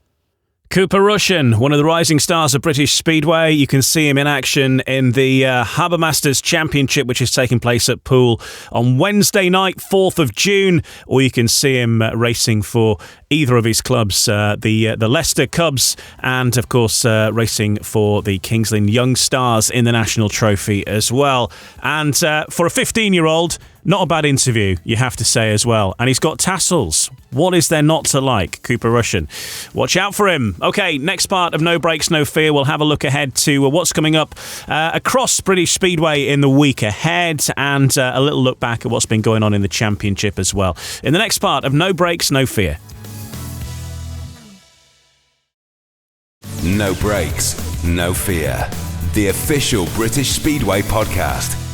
S6: Cooper Rushen, one of the rising stars of British Speedway. You can see him in action in the Harbour Masters Championship, which is taking place at Poole on Wednesday night, 4th of June, or you can see him racing for either of his clubs, the Leicester Cubs, and of course racing for the Kings Lynn Young Stars in the National Trophy as well. And for a 15-year-old, not a bad interview, you have to say as well. And he's got tassels. What is there not to like? Cooper Rushen. Watch out for him. Okay, next part of No Brakes, No Fear. We'll have a look ahead to what's coming up across British Speedway in the week ahead, and a little look back at what's been going on in the championship as well. In the next part of No Brakes, No Fear.
S5: No Brakes, No Fear. The official British Speedway podcast.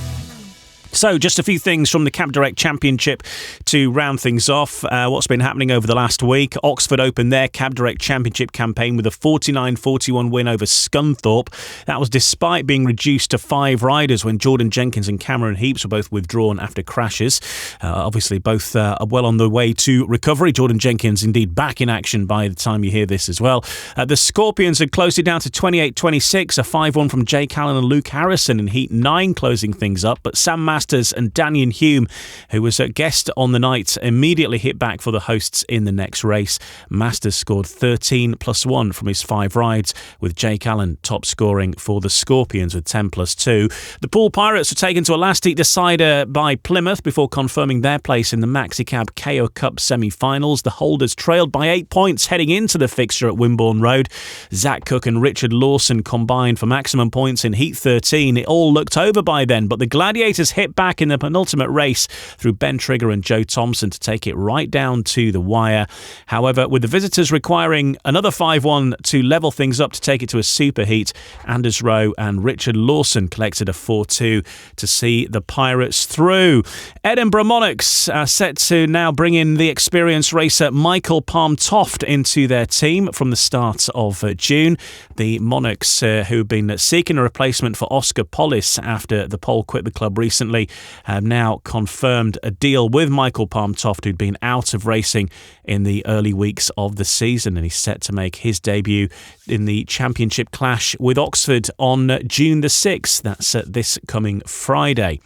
S6: So, just a few things from the Cab Direct Championship to round things off. What's been happening over the last week? Oxford opened their Cab Direct Championship campaign with a 49-41 win over Scunthorpe. That was despite being reduced to 5 riders when Jordan Jenkins and Cameron Heaps were both withdrawn after crashes. Obviously, both are well on the way to recovery. Jordan Jenkins indeed back in action by the time you hear this as well. The Scorpions had closed it down to 28-26, a 5-1 from Jake Allen and Luke Harrison in Heat 9 closing things up. But Sam Masters and Daniel Hume, who was a guest on the night, immediately hit back for the hosts in the next race. Masters scored 13+1 from his 5 rides, with Jake Allen top scoring for the Scorpions with 10+2. The Poole Pirates were taken to a last heat decider by Plymouth before confirming their place in the Maxicab KO Cup semi-finals. The holders trailed by 8 points heading into the fixture at Wimborne Road. Zach Cook and Richard Lawson combined for maximum points in Heat 13. It all looked over by then, but the Gladiators hit back in the penultimate race through Ben Trigger and Joe Thompson to take it right down to the wire. However, with the visitors requiring another 5-1 to level things up to take it to a super heat, Anders Rowe and Richard Lawson collected a 4-2 to see the Pirates through. Edinburgh Monarchs are set to now bring in the experienced racer Michael Palm-Toft into their team from the start of June. The Monarchs, who've been seeking a replacement for Oscar Pollis after the Pole quit the club recently, have now confirmed a deal with Michael Palm-Toft, who'd been out of racing in the early weeks of the season, and he's set to make his debut in the championship clash with Oxford on June the 6th. That's this coming Friday.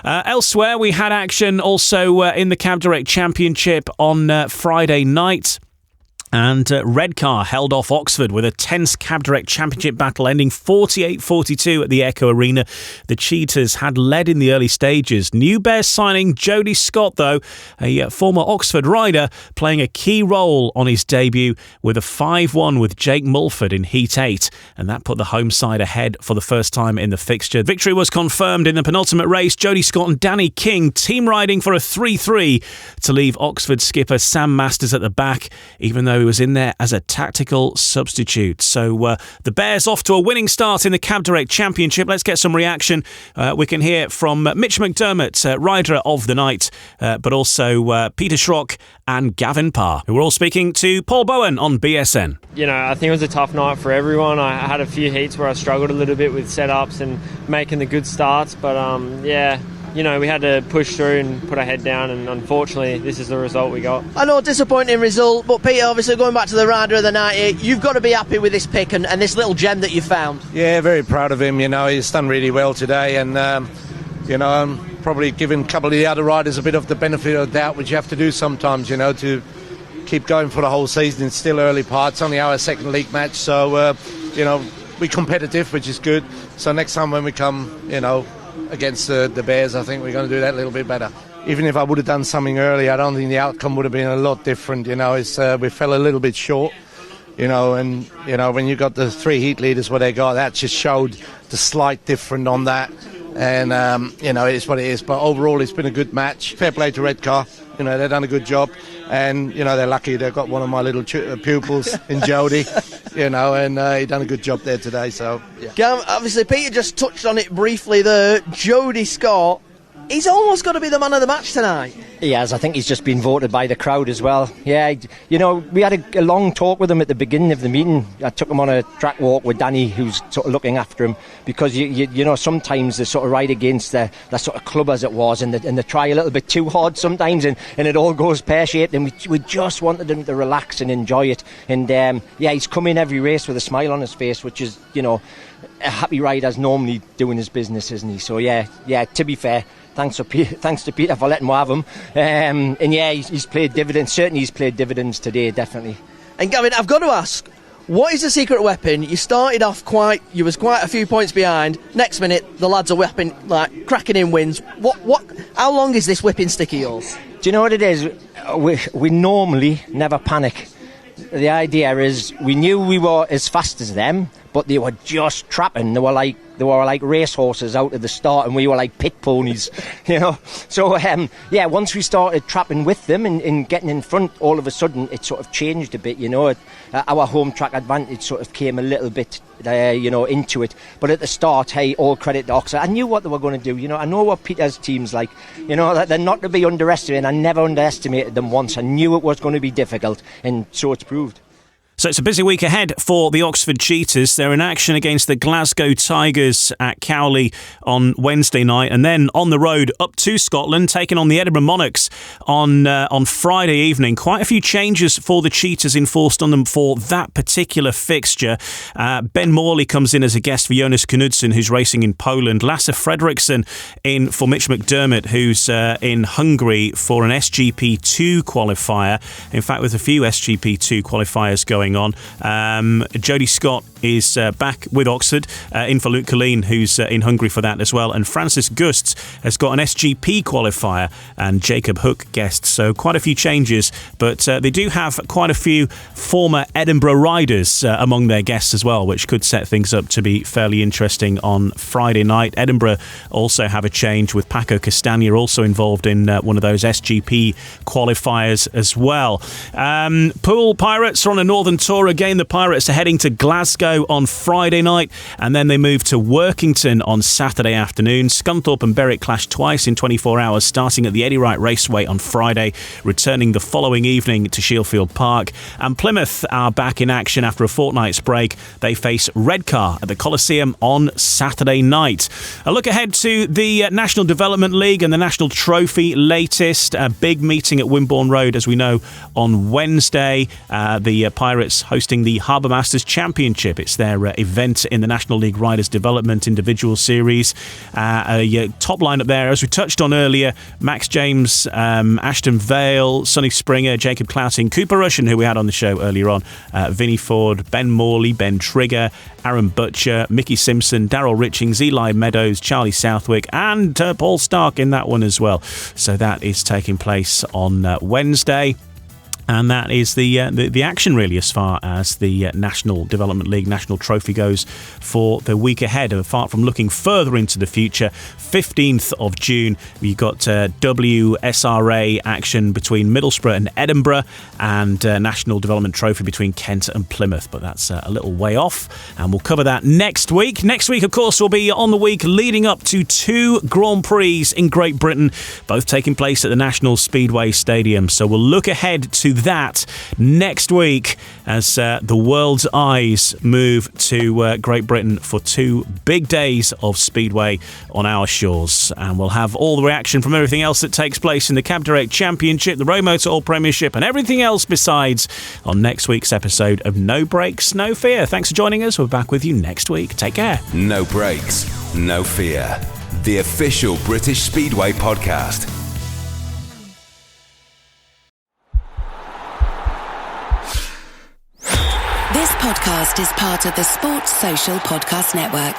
S6: Elsewhere, we had action also in the Cab Direct Championship on Friday night. And Redcar held off Oxford with a tense Cab Direct Championship battle ending 48-42 at the Echo Arena. The Cheetahs had led in the early stages. New Bears signing Jody Scott, though, a former Oxford rider, playing a key role on his debut with a 5-1 with Jake Mulford in Heat 8. And that put the home side ahead for the first time in the fixture. Victory was confirmed in the penultimate race. Jody Scott and Danny King team riding for a 3-3 to leave Oxford skipper Sam Masters at the back, even though he was in there as a tactical substitute. So the Bears off to a winning start in the Cab Direct Championship. Let's get some reaction. We can hear from Mitch McDermott, rider of the night, but also Peter Schrock and Gavin Parr, who were all speaking to Paul Bowen on BSN.
S20: You know, I think it was a tough night for everyone. I had a few heats where I struggled a little bit with setups and making the good starts, but you know, we had to push through and put our head down, and unfortunately this is the result we got.
S21: I know, disappointing result, but Peter, obviously going back to the rider of the night, you've got to be happy with this pick and this little gem that you found.
S22: Yeah, very proud of him. You know, he's done really well today, and you know, I'm probably giving a couple of the other riders a bit of the benefit of doubt, which you have to do sometimes, you know, to keep going for the whole season. It's still early part. It's only our second league match, so we're competitive, which is good. So next time when we come, against the Bears, I think we're going to do that a little bit better. Even if I would have done something early, I don't think the outcome would have been a lot different. We fell a little bit short. And when you got the 3 heat leaders what they got, that just showed the slight difference on that. And it is what it is. But overall, it's been a good match. Fair play to Redcar. They've done a good job, and they're lucky they've got one of my little pupils in Jody. And he done a good job there today. So yeah.
S21: Obviously, Peter just touched on it briefly there. Jody Scott. He's almost got to be the man of the match tonight.
S1: He has. I think he's just been voted by the crowd as well. Yeah, we had a long talk with him at the beginning of the meeting. I took him on a track walk with Danny, who's sort of looking after him, because sometimes they're sort of right against the sort of club as it was, and they try a little bit too hard sometimes, and it all goes pear-shaped, and we just wanted him to relax and enjoy it. And he's come in every race with a smile on his face, which is a happy rider's normally doing his business, isn't he? So yeah. To be fair, thanks to Peter for letting him have him. He's played dividends. Certainly, he's played dividends today, definitely.
S21: And Gavin, I've got to ask, what is the secret weapon? You started off you was quite a few points behind. Next minute, the lads are cracking in wins. How long is this whipping stick of yours?
S1: Do you know what it is? We normally never panic. The idea is we knew we were as fast as them, but they were just trapping. They were like racehorses out at the start, and we were like pit ponies, So once we started trapping with them and getting in front, all of a sudden it sort of changed a bit. Our home track advantage sort of came a little bit, into it. But at the start, hey, all credit to Oxford. I knew what they were going to do. I know what Peter's team's like. That they're not to be underestimated. I never underestimated them once. I knew it was going to be difficult, and so it's proved.
S6: So it's a busy week ahead for the Oxford Cheetahs. They're in action against the Glasgow Tigers at Cowley on Wednesday night, and then on the road up to Scotland, taking on the Edinburgh Monarchs on Friday evening. Quite a few changes for the Cheetahs enforced on them for that particular fixture. Ben Morley comes in as a guest for Jonas Knudsen, who's racing in Poland. Lasse Fredriksson in for Mitch McDermott, who's in Hungary for an SGP2 qualifier. In fact, with a few SGP2 qualifiers going on. Jody Scott is back with Oxford, in for Luke Colleen, who's in Hungary for that as well. And Francis Gusts has got an SGP qualifier, and Jacob Hook guests. So quite a few changes, but they do have quite a few former Edinburgh riders among their guests as well, which could set things up to be fairly interesting on Friday night. Edinburgh also have a change with Paco Castagna also involved in one of those SGP qualifiers as well. Poole Pirates are on a Northern Tour again. The Pirates are heading to Glasgow on Friday night, and then they move to Workington on Saturday afternoon. Scunthorpe and Berwick clash twice in 24 hours, starting at the Eddie Wright Raceway on Friday, returning the following evening to Sheffield Park. And Plymouth are back in action after a fortnight's break. They face Redcar at the Coliseum on Saturday night. A look ahead to the National Development League and the National Trophy latest. A big meeting at Wimborne Road, as we know, on Wednesday. The Pirates hosting the Harbour Masters Championship. It's their event in the National League Riders Development Individual Series. A top lineup there, as we touched on earlier: Max James, Ashton Vale, Sonny Springer, Jacob Clouting, Cooper Rushen, who we had on the show earlier on, Vinnie Ford, Ben Morley, Ben Trigger, Aaron Butcher, Mickey Simpson, Darryl Richings, Eli Meadows, Charlie Southwick, and Paul Stark in that one as well. So that is taking place on Wednesday. And that is the action, really, as far as the National Development League National Trophy goes for the week ahead. Apart from looking further into the future, 15th of June, we've got WSRA action between Middlesbrough and Edinburgh, and National Development Trophy between Kent and Plymouth. But that's a little way off, and we'll cover that next week. Next week, of course, will be on the week leading up to 2 Grand Prix in Great Britain, both taking place at the National Speedway Stadium. So we'll look ahead to that next week as the world's eyes move to Great Britain for 2 big days of Speedway on our shores. And we'll have all the reaction from everything else that takes place in the Cab Direct Championship, the ROWE Motor Oil Premiership, and everything else besides on next week's episode of No Brakes, No Fear. Thanks for joining us. We're back with you next week. Take care.
S5: No Brakes, No Fear. The official British Speedway podcast.
S3: This podcast is part of the Sports Social Podcast Network.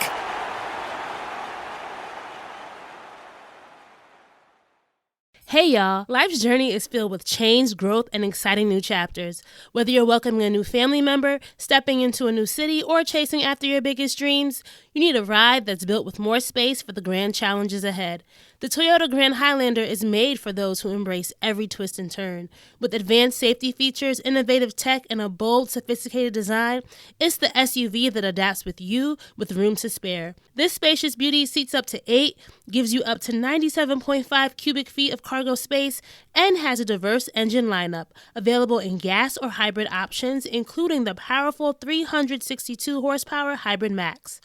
S4: Hey y'all, life's journey is filled with change, growth, and exciting new chapters. Whether you're welcoming a new family member, stepping into a new city, or chasing after your biggest dreams, you need a ride that's built with more space for the grand challenges ahead. The Toyota Grand Highlander is made for those who embrace every twist and turn. With advanced safety features, innovative tech, and a bold, sophisticated design, it's the SUV that adapts with you with room to spare. This spacious beauty seats up to 8, gives you up to 97.5 cubic feet of cargo space, and has a diverse engine lineup, available in gas or hybrid options, including the powerful 362 horsepower Hybrid Max.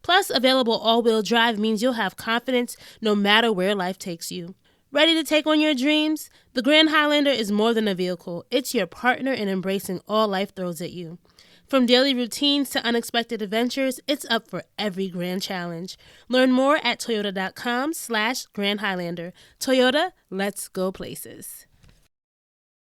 S4: Plus, available all-wheel drive means you'll have confidence no matter where life takes you. Ready to take on your dreams? The Grand Highlander is more than a vehicle. It's your partner in embracing all life throws at you. From daily routines to unexpected adventures, it's up for every grand challenge. Learn more at toyota.com/Grand Highlander. Toyota, let's go places.